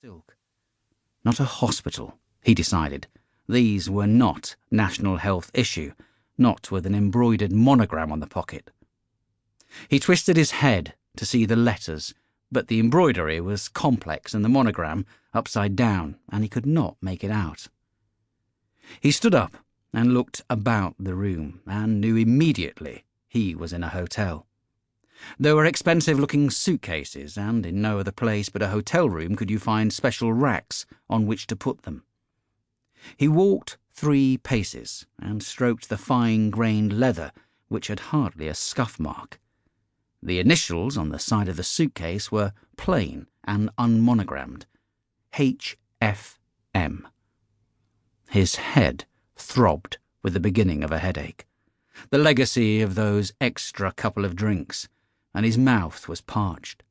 silk. Not a hospital, he decided. These were not national health issue, not with an embroidered monogram on the pocket. He twisted his head to see the letters, but the embroidery was complex and the monogram upside down, and he could not make it out. He stood up and looked about the room, and knew immediately he was in a hotel. There were expensive-looking suitcases, and in no other place but a hotel room could you find special racks on which to put them. He walked 3 paces and stroked the fine-grained leather, which had hardly a scuff mark. The initials on the side of the suitcase were plain and unmonogrammed. H.F.M. His head throbbed with the beginning of a headache, the legacy of those extra couple of drinks, and his mouth was parched.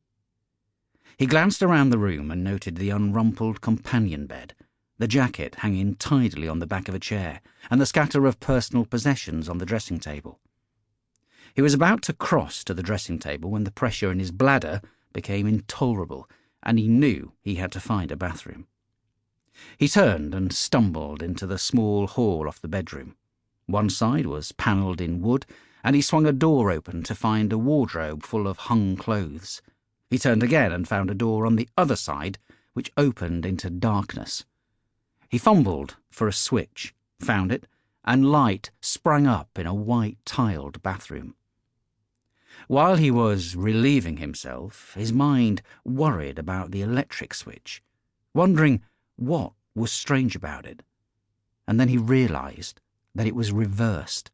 He glanced around the room and noted the unrumpled companion bed, the jacket hanging tidily on the back of a chair, and the scatter of personal possessions on the dressing table. He was about to cross to the dressing table when the pressure in his bladder became intolerable, and he knew he had to find a bathroom. He turned and stumbled into the small hall off the bedroom. One side was panelled in wood, and he swung a door open to find a wardrobe full of hung clothes. He turned again and found a door on the other side, which opened into darkness. He fumbled for a switch, found it, and light sprang up in a white-tiled bathroom. While he was relieving himself, his mind worried about the electric switch, wondering what was strange about it. And then he realised that it was reversed,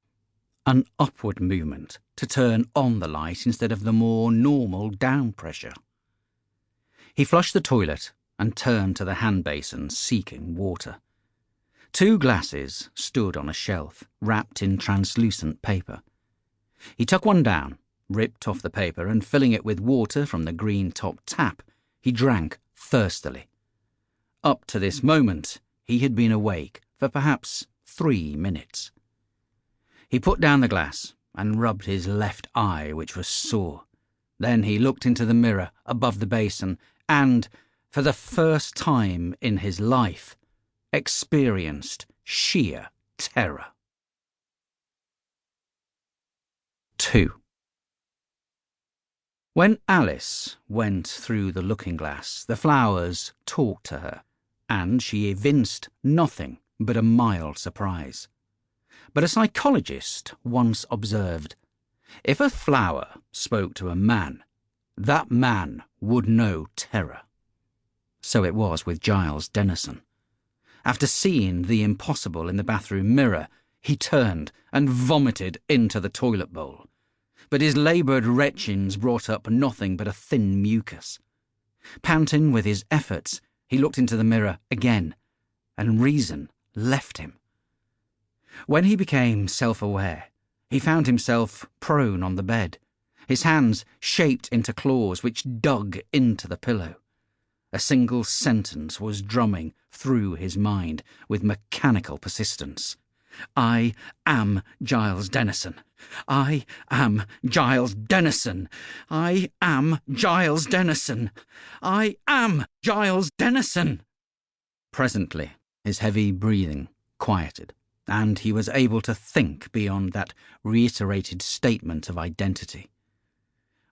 an upward movement to turn on the light instead of the more normal down pressure. He flushed the toilet and turned to the hand basin, seeking water. 2 glasses stood on a shelf, wrapped in translucent paper. He took one down, ripped off the paper, and filling it with water from the green-top tap, he drank thirstily. Up to this moment, he had been awake for perhaps 3 minutes. He put down the glass and rubbed his left eye, which was sore. Then he looked into the mirror above the basin and, for the first time in his life, experienced sheer terror. 2. When Alice went through the looking-glass, the flowers talked to her, and she evinced nothing but a mild surprise. But a psychologist once observed, if a flower spoke to a man, that man would know terror. So it was with Giles Denison. After seeing the impossible in the bathroom mirror, he turned and vomited into the toilet bowl. But his laboured retchings brought up nothing but a thin mucus. Panting with his efforts, he looked into the mirror again, and reason left him. When he became self-aware, he found himself prone on the bed, his hands shaped into claws which dug into the pillow. A single sentence was drumming through his mind with mechanical persistence. I am Giles Denison. I am Giles Denison. I am Giles Denison. I am Giles Denison. Presently, his heavy breathing quieted, and he was able to think beyond that reiterated statement of identity.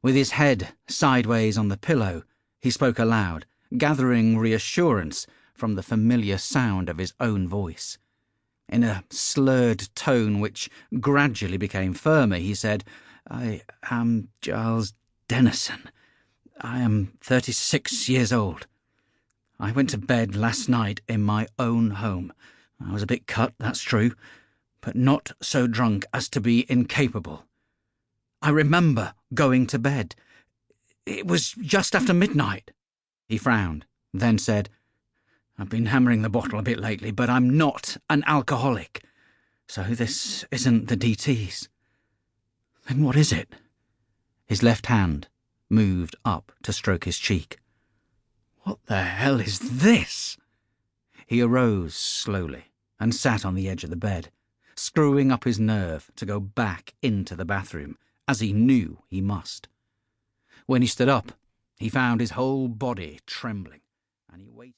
With his head sideways on the pillow, he spoke aloud, gathering reassurance from the familiar sound of his own voice. In a slurred tone which gradually became firmer, he said, I am Giles Denison. I am 36 years old. I went to bed last night in my own home. I was a bit cut, that's true, but not so drunk as to be incapable. I remember going to bed. It was just after midnight. He frowned, then said, I've been hammering the bottle a bit lately, but I'm not an alcoholic, so this isn't the DTs. Then what is it? His left hand moved up to stroke his cheek. What the hell is this? He arose slowly and sat on the edge of the bed, screwing up his nerve to go back into the bathroom, as he knew he must. When he stood up, he found his whole body trembling, and he waited.